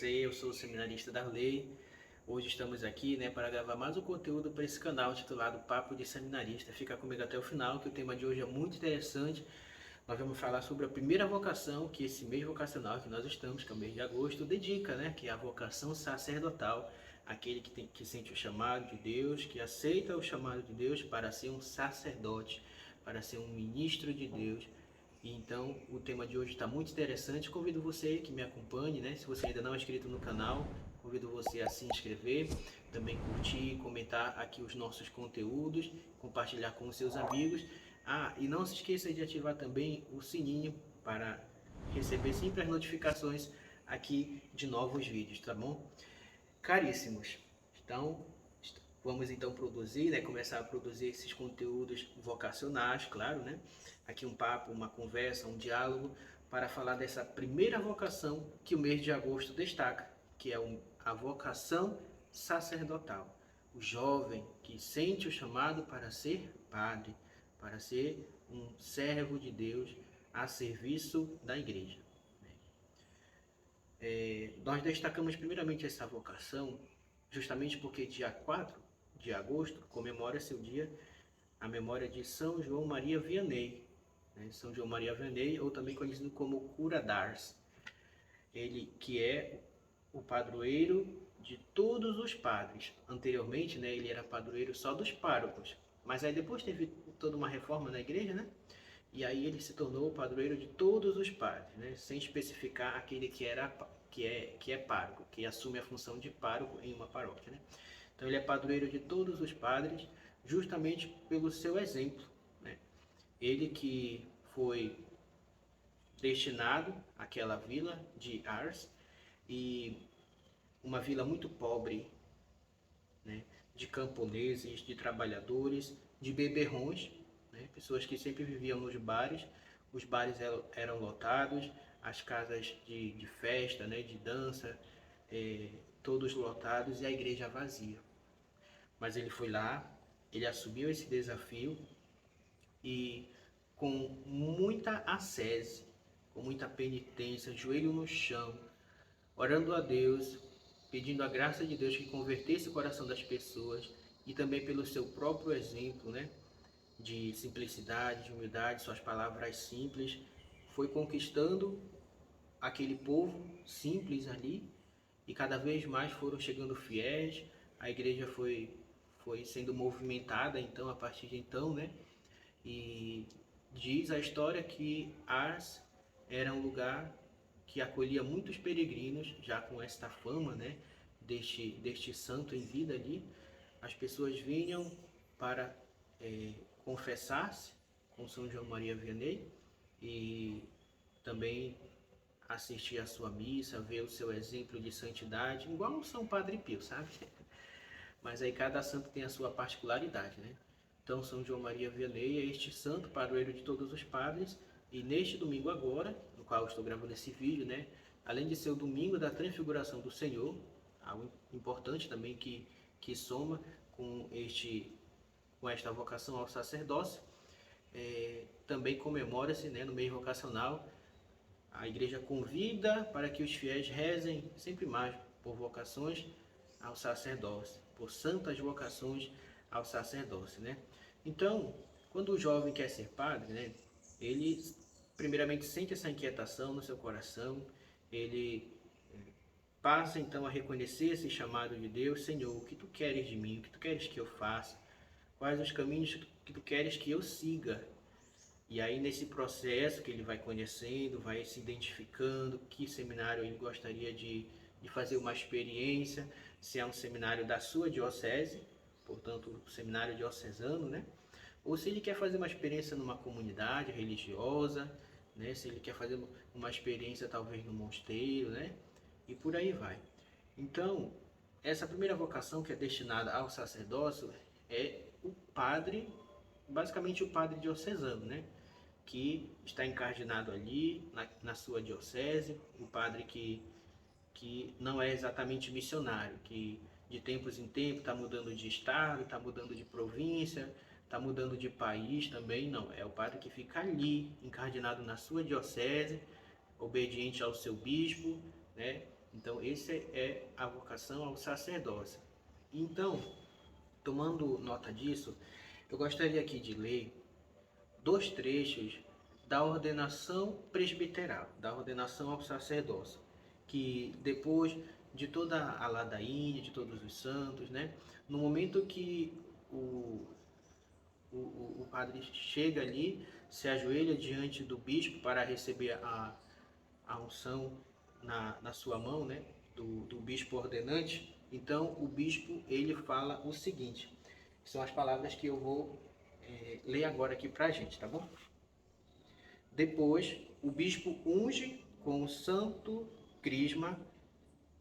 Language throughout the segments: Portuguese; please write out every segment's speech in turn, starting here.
você? Eu sou o seminarista Darley. Hoje estamos aqui, para gravar mais um conteúdo para esse canal titulado Papo de Seminarista. Fica comigo até o final, que o tema de hoje é muito interessante. Nós vamos falar sobre a primeira vocação que esse mês vocacional que nós estamos, que é o mês de agosto, dedica, que é a vocação sacerdotal, aquele que sente o chamado de Deus, que aceita o chamado de Deus para ser um sacerdote, para ser um ministro de Deus. Então, o tema de hoje está muito interessante. Convido você que me acompanhe, Se você ainda não é inscrito no canal, convido você a se inscrever, também curtir, comentar aqui os nossos conteúdos, compartilhar com os seus amigos. E não se esqueça de ativar também o sininho para receber sempre as notificações aqui de novos vídeos, tá bom? Caríssimos, então vamos então produzir, começar a produzir esses conteúdos vocacionais, claro, Aqui um papo, uma conversa, um diálogo para falar dessa primeira vocação que o mês de agosto destaca, que é a vocação sacerdotal. O jovem que sente o chamado para ser padre, para ser um servo de Deus a serviço da igreja. Nós destacamos primeiramente essa vocação justamente porque dia 4 de agosto comemora-se o dia, a memória de São João Maria Vianney. São João Maria Vianney, ou também conhecido como Cura d'Ars. Ele que é o padroeiro de todos os padres. Anteriormente, ele era padroeiro só dos párocos, mas aí depois teve toda uma reforma na igreja, E aí ele se tornou o padroeiro de todos os padres, sem especificar aquele que é pároco, que assume a função de pároco em uma paróquia, Então ele é padroeiro de todos os padres, justamente pelo seu exemplo, Ele que foi destinado àquela vila de Ars, e uma vila muito pobre, de camponeses, de trabalhadores, de beberrões, pessoas que sempre viviam nos bares. Os bares eram lotados, as casas de festa, de dança, todos lotados e a igreja vazia. Mas ele foi lá, ele assumiu esse desafio e com muita ascese, com muita penitência, joelho no chão, orando a Deus, pedindo a graça de Deus que convertesse o coração das pessoas e também pelo seu próprio exemplo, de simplicidade, de humildade, suas palavras simples, foi conquistando aquele povo simples ali e cada vez mais foram chegando fiéis. A igreja foi sendo movimentada então a partir de então, E diz a história que Ars era um lugar que acolhia muitos peregrinos, já com esta fama, deste santo em vida ali. As pessoas vinham para confessar-se com São João Maria Vianney e também assistir à sua missa, ver o seu exemplo de santidade, igual o São Padre Pio, sabe? Mas aí cada santo tem a sua particularidade, Então São João Maria Vianney é este santo, padroeiro de todos os padres, e neste domingo agora, no qual eu estou gravando esse vídeo, além de ser o domingo da transfiguração do Senhor, algo importante também que soma com esta vocação ao sacerdócio, também comemora-se, no mês vocacional, a igreja convida para que os fiéis rezem sempre mais por vocações ao sacerdócio, por santas vocações ao sacerdócio, Então, quando o jovem quer ser padre, ele primeiramente sente essa inquietação no seu coração, ele passa então a reconhecer esse chamado de Deus. Senhor, o que tu queres de mim? O que tu queres que eu faça? Quais os caminhos que tu queres que eu siga? E aí nesse processo que ele vai conhecendo, vai se identificando, que seminário ele gostaria de fazer uma experiência, se é um seminário da sua diocese, portanto o seminário diocesano, ou se ele quer fazer uma experiência numa comunidade religiosa, se ele quer fazer uma experiência talvez no mosteiro, e por aí vai. Então, essa primeira vocação que é destinada ao sacerdócio é o padre, basicamente o padre diocesano, que está encardinado ali na sua diocese, o padre que não é exatamente missionário, que de tempos em tempos está mudando de estado, está mudando de província, está mudando de país também, não. É o padre que fica ali, encardinado na sua diocese, obediente ao seu bispo, Então, essa é a vocação ao sacerdócio. Então, tomando nota disso, eu gostaria aqui de ler dois trechos da ordenação presbiteral, da ordenação ao sacerdócio, que depois de toda a ladainha, de todos os santos, né, no momento que o padre chega ali, se ajoelha diante do bispo para receber a unção na sua mão, né, do bispo ordenante, então o bispo ele fala o seguinte, são as palavras que eu vou ler agora aqui para a gente, tá bom? Depois, o bispo unge com o santo crisma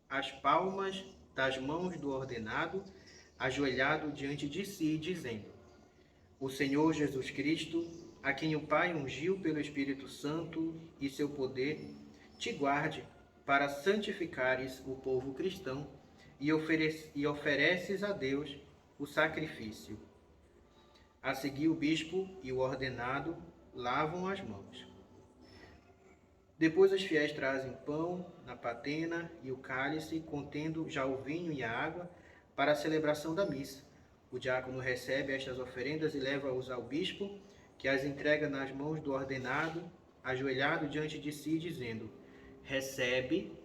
as palmas das mãos do ordenado, ajoelhado diante de si, dizendo: O Senhor Jesus Cristo, a quem o Pai ungiu pelo Espírito Santo e seu poder, te guarde para santificares o povo cristão e ofereces a Deus o sacrifício. A seguir, o bispo e o ordenado lavam as mãos. Depois os fiéis trazem pão na patena e o cálice, contendo já o vinho e a água, para a celebração da missa. O diácono recebe estas oferendas e leva-os ao bispo, que as entrega nas mãos do ordenado, ajoelhado diante de si, dizendo: Recebe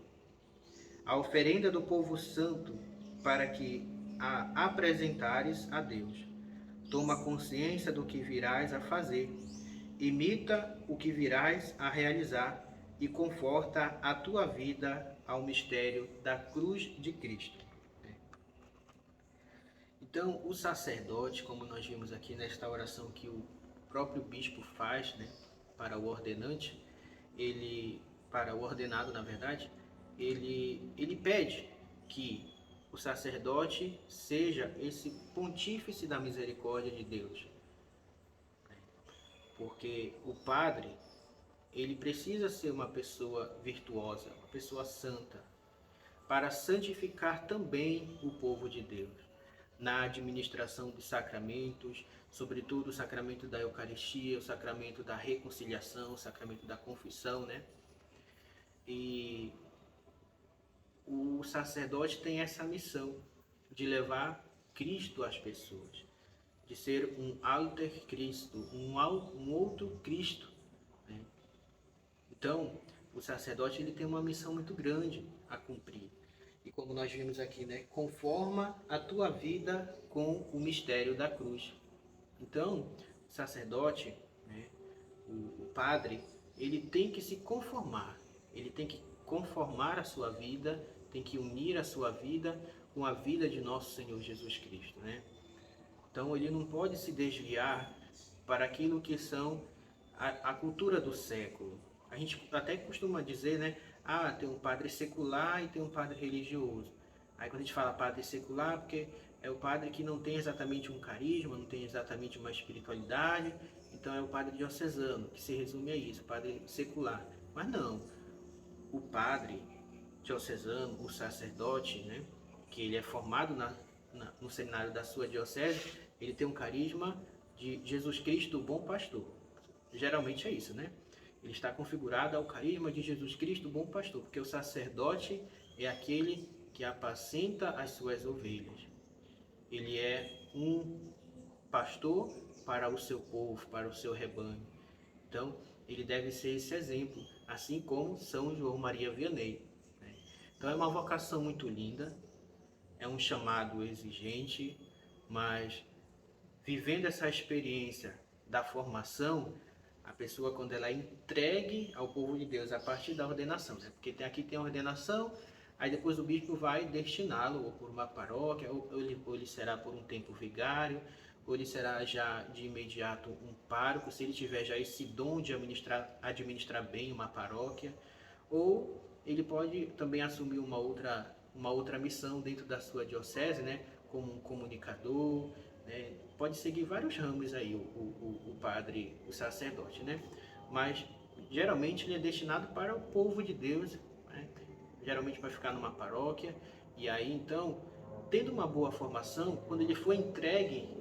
a oferenda do povo santo, para que a apresentares a Deus. Toma consciência do que virás a fazer, imita o que virás a realizar e conforta a tua vida ao mistério da cruz de Cristo. Então, o sacerdote, como nós vimos aqui nesta oração que o próprio bispo faz, né, para o ordenante, para o ordenado, na verdade, ele pede que o sacerdote seja esse pontífice da misericórdia de Deus. Porque o padre, ele precisa ser uma pessoa virtuosa, uma pessoa santa, para santificar também o povo de Deus, na administração dos sacramentos, sobretudo o sacramento da Eucaristia, o sacramento da reconciliação, o sacramento da confissão, né? E o sacerdote tem essa missão de levar Cristo às pessoas, de ser um alter Cristo, um outro Cristo, né? Então, o sacerdote ele tem uma missão muito grande a cumprir. E como nós vimos aqui, né, conforma a tua vida com o mistério da cruz. Então, o sacerdote, né, o padre, ele tem que se conformar, ele tem que conformar a sua vida, tem que unir a sua vida com a vida de nosso Senhor Jesus Cristo, né? Então, ele não pode se desviar para aquilo que são a cultura do século. A gente até costuma dizer, né? Ah, tem um padre secular e tem um padre religioso. Aí quando a gente fala padre secular, porque é o padre que não tem exatamente um carisma, não tem exatamente uma espiritualidade, então é o padre diocesano, que se resume a isso, o padre secular. Mas não, o padre diocesano, o sacerdote, né? Que ele é formado no seminário da sua diocese, ele tem um carisma de Jesus Cristo, o bom pastor. Geralmente é isso, né? Ele está configurado ao carisma de Jesus Cristo, o bom pastor, porque o sacerdote é aquele que apacenta as suas ovelhas. Ele é um pastor para o seu povo, para o seu rebanho. Então, ele deve ser esse exemplo, assim como São João Maria Vianney, né? Então, é uma vocação muito linda, é um chamado exigente, mas vivendo essa experiência da formação, a pessoa, quando ela é entregue ao povo de Deus a partir da ordenação, né? Porque aqui tem a ordenação, aí depois o bispo vai destiná-lo ou por uma paróquia, ou ele será por um tempo vigário, ou ele será já de imediato um pároco, se ele tiver já esse dom de administrar bem uma paróquia, ou ele pode também assumir uma outra missão dentro da sua diocese, né? Como um comunicador, né? Pode seguir vários ramos aí o padre, o sacerdote, né? Mas geralmente ele é destinado para o povo de Deus, né? Geralmente vai ficar numa paróquia, e aí então, tendo uma boa formação, quando ele for entregue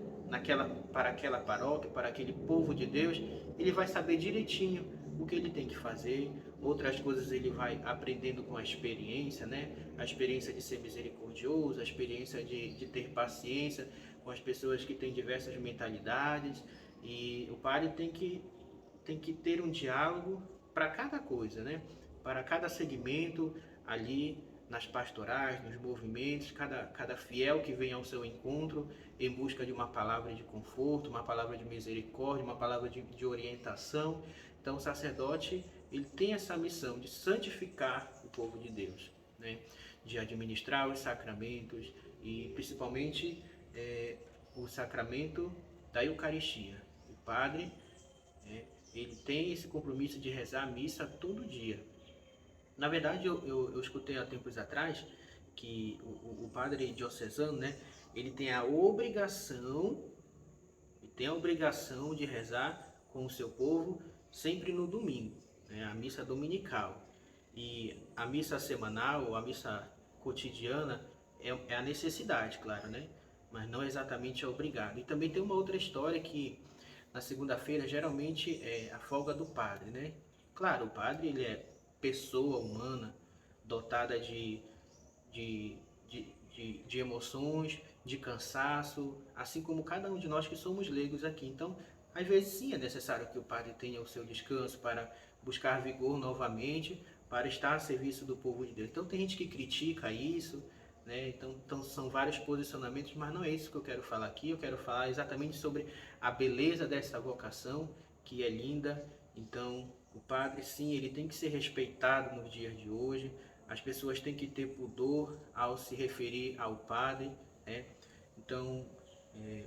para aquela paróquia, para aquele povo de Deus, ele vai saber direitinho o que ele tem que fazer, outras coisas ele vai aprendendo com a experiência, né? A experiência de ser misericordioso, a experiência de ter paciência com as pessoas que têm diversas mentalidades. E o padre tem que ter um diálogo para cada coisa, né? Para cada segmento ali nas pastorais, nos movimentos, cada fiel que vem ao seu encontro em busca de uma palavra de conforto, uma palavra de misericórdia, uma palavra de orientação. Então o sacerdote ele tem essa missão de santificar o povo de Deus, né? De administrar os sacramentos e principalmente o sacramento da Eucaristia. O padre ele tem esse compromisso de rezar a missa todo dia. Na verdade, eu escutei há tempos atrás que o padre diocesano, né, ele tem a obrigação de rezar com o seu povo sempre no domingo, né, a missa dominical. E a missa semanal, a missa cotidiana, é a necessidade, claro, né? Mas não exatamente é obrigado. E também tem uma outra história que na segunda-feira geralmente é a folga do padre, né? Claro, o padre ele é pessoa humana dotada de, de emoções, de cansaço, assim como cada um de nós que somos leigos aqui. Então, às vezes sim é necessário que o padre tenha o seu descanso para buscar vigor novamente, para estar a serviço do povo de Deus. Então tem gente que critica isso, né? Então são vários posicionamentos, mas não é isso que eu quero falar aqui. Eu quero falar exatamente sobre a beleza dessa vocação, que é linda. Então o padre, sim, ele tem que ser respeitado nos dias de hoje. As pessoas têm que ter pudor ao se referir ao padre, né? Então,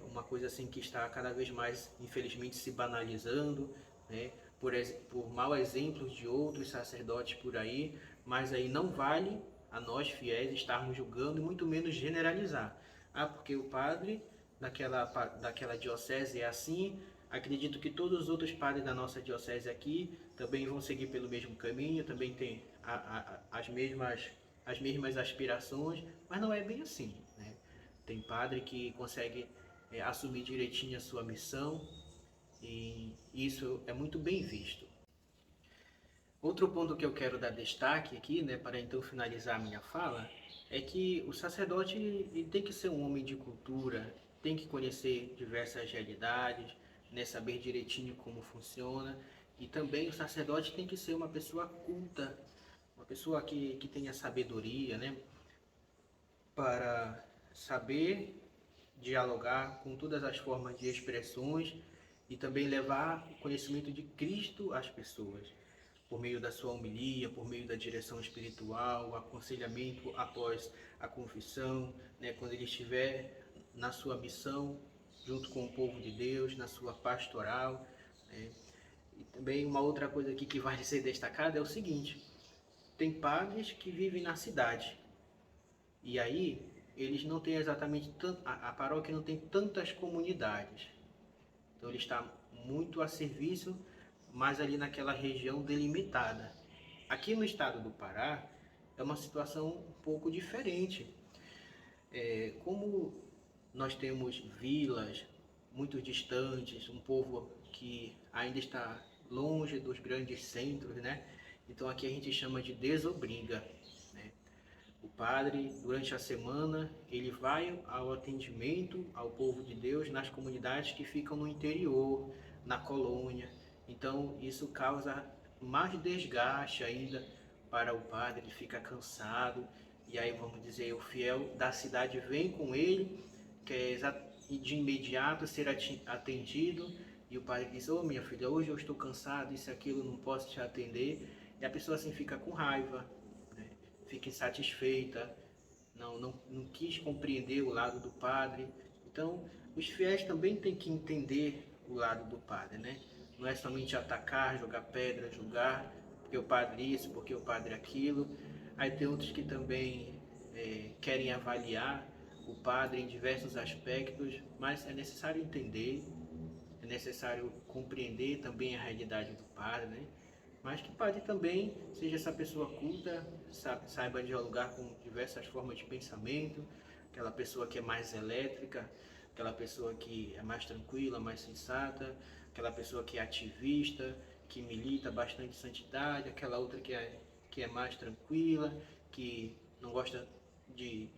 uma coisa assim que está cada vez mais, infelizmente, se banalizando, né? Por mau exemplos de outros sacerdotes por aí, mas aí não vale a nós fiéis estarmos julgando e muito menos generalizar. Ah, porque o padre daquela diocese é assim, acredito que todos os outros padres da nossa diocese aqui também vão seguir pelo mesmo caminho, também têm as mesmas aspirações, mas não é bem assim, né? Tem padre que consegue assumir direitinho a sua missão e isso é muito bem visto. Outro ponto que eu quero dar destaque aqui, né, para então finalizar a minha fala, é que o sacerdote ele tem que ser um homem de cultura, tem que conhecer diversas realidades, né, saber direitinho como funciona, e também o sacerdote tem que ser uma pessoa culta, uma pessoa que tenha sabedoria, né, para saber dialogar com todas as formas de expressões e também levar o conhecimento de Cristo às pessoas, por meio da sua homilia, por meio da direção espiritual, o aconselhamento após a confissão, né, quando ele estiver na sua missão, junto com o povo de Deus, na sua pastoral, né. E também uma outra coisa aqui que vale ser destacada é o seguinte: tem padres que vivem na cidade, e aí eles não têm exatamente a paróquia não tem tantas comunidades. Então ele está muito a serviço, mas ali naquela região delimitada. Aqui no estado do Pará é uma situação um pouco diferente. Como nós temos vilas muito distantes, um povo que ainda está longe dos grandes centros, né? Então aqui a gente chama de desobriga, né? O padre, durante a semana, ele vai ao atendimento ao povo de Deus nas comunidades que ficam no interior, na colônia. Então, isso causa mais desgaste ainda para o padre, ele fica cansado. E aí, vamos dizer, o fiel da cidade vem com ele, quer de imediato ser atendido. E o padre diz: "Ô minha filha, hoje eu estou cansado, isso e aquilo, não posso te atender." E a pessoa assim fica com raiva, fica insatisfeita, não quis compreender o lado do padre. Então, os fiéis também têm que entender o lado do padre, né? Não é somente atacar, jogar pedra, julgar, porque o padre isso, porque o padre aquilo. Aí tem outros que também querem avaliar o padre em diversos aspectos, mas é necessário entender, é necessário compreender também a realidade do padre, né? Mas que o padre também seja essa pessoa culta, saiba dialogar com diversas formas de pensamento, aquela pessoa que é mais elétrica, aquela pessoa que é mais tranquila, mais sensata, aquela pessoa que é ativista, que milita bastante santidade, aquela outra que é mais tranquila, que não gosta de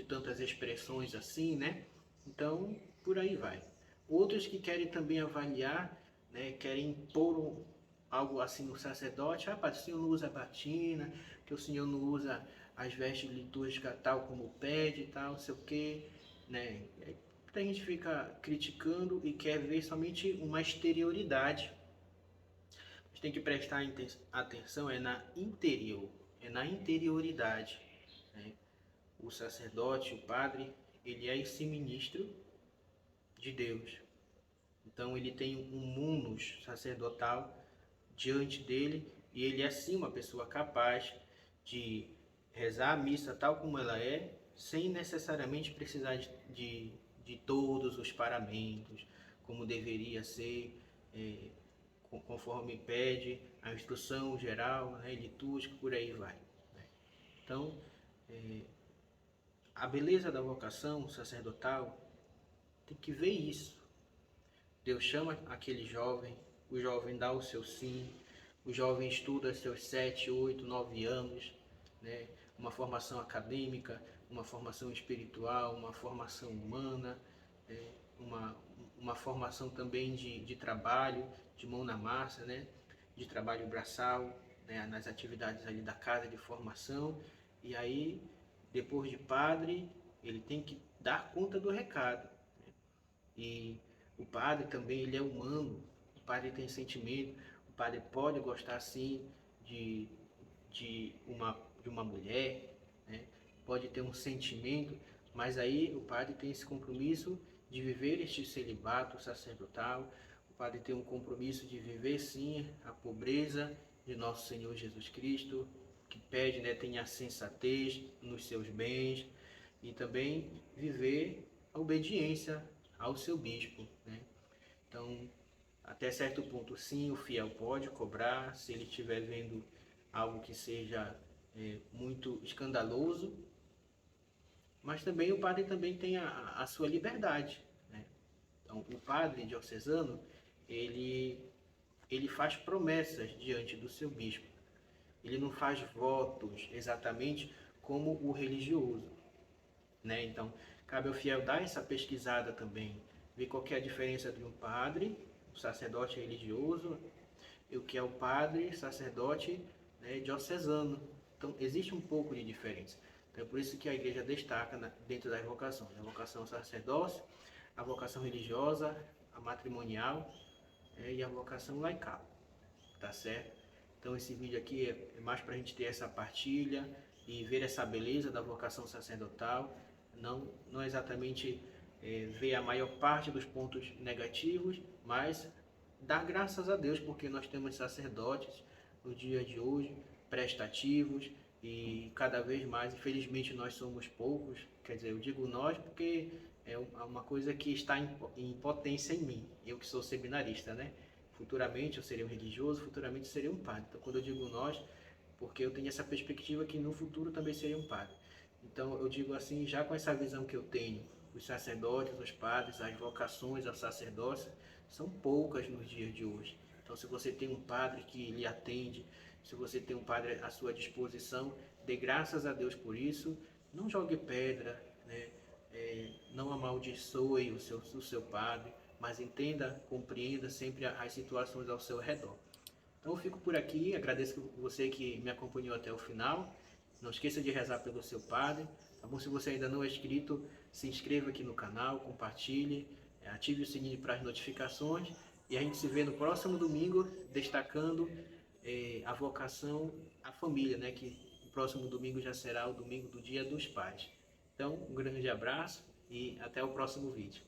tantas expressões assim, né? Então, por aí vai. Outros que querem também avaliar, né, querem impor algo assim no sacerdote. Ah, padre, o senhor não usa batina, que o senhor não usa as vestes litúrgicas tal como pede e tal, não sei o quê, né? A gente fica criticando e quer ver somente uma exterioridade. A gente tem que prestar atenção é na interioridade, né? O sacerdote, o padre, ele é esse ministro de Deus. Então ele tem um munus sacerdotal diante dele e ele é sim uma pessoa capaz de rezar a missa tal como ela é, sem necessariamente precisar de todos os paramentos, como deveria ser, conforme pede a instrução geral, né, litúrgica, por aí vai. Então, a beleza da vocação sacerdotal tem que ver isso. Deus chama aquele jovem, o jovem dá o seu sim, o jovem estuda seus 7, 8, 9 anos, né? Uma formação acadêmica, uma formação espiritual, uma formação humana, né? uma formação também de trabalho, de mão na massa, né? De trabalho braçal, né? Nas atividades ali da casa de formação. E aí, depois de padre, ele tem que dar conta do recado. E o padre também, ele é humano, o padre tem sentimento, o padre pode gostar sim de, de uma mulher, né? Pode ter um sentimento, mas aí o padre tem esse compromisso de viver este celibato sacerdotal, o padre tem um compromisso de viver sim a pobreza de nosso Senhor Jesus Cristo, que pede, né, tenha sensatez nos seus bens, e também viver a obediência ao seu bispo, né? Então, até certo ponto, sim, o fiel pode cobrar, se ele estiver vendo algo que seja muito escandaloso, mas também o padre também tem a sua liberdade, né? Então, o padre diocesano, ele faz promessas diante do seu bispo. Ele não faz votos exatamente como o religioso, né? Então, cabe ao fiel dar essa pesquisada também, ver qual que é a diferença de um padre, um sacerdote religioso, e o que é o padre, sacerdote, né, diocesano. Então, existe um pouco de diferença. Então, é por isso que a igreja destaca dentro das vocações, a vocação sacerdócio, a vocação religiosa, a matrimonial, e a vocação laical, tá certo? Então esse vídeo aqui é mais para a gente ter essa partilha e ver essa beleza da vocação sacerdotal, não exatamente ver a maior parte dos pontos negativos, mas dar graças a Deus porque nós temos sacerdotes no dia de hoje prestativos e cada vez mais, infelizmente nós somos poucos, quer dizer, eu digo nós porque é uma coisa que está em potência em mim, eu que sou seminarista, né? Futuramente eu serei um religioso, futuramente eu serei um padre. Então, quando eu digo nós, porque eu tenho essa perspectiva que no futuro também serei um padre. Então, eu digo assim, já com essa visão que eu tenho, os sacerdotes, os padres, as vocações ao sacerdócio são poucas nos dias de hoje. Então, se você tem um padre que lhe atende, se você tem um padre à sua disposição, dê graças a Deus por isso, não jogue pedra, né? Não amaldiçoe o seu padre, mas entenda, compreenda sempre as situações ao seu redor. Então eu fico por aqui, agradeço você que me acompanhou até o final. Não esqueça de rezar pelo seu padre, tá bom? Se você ainda não é inscrito, se inscreva aqui no canal, compartilhe, ative o sininho para as notificações e a gente se vê no próximo domingo, destacando a vocação à família, né? Que o próximo domingo já será o domingo do Dia dos Pais. Então, um grande abraço e até o próximo vídeo.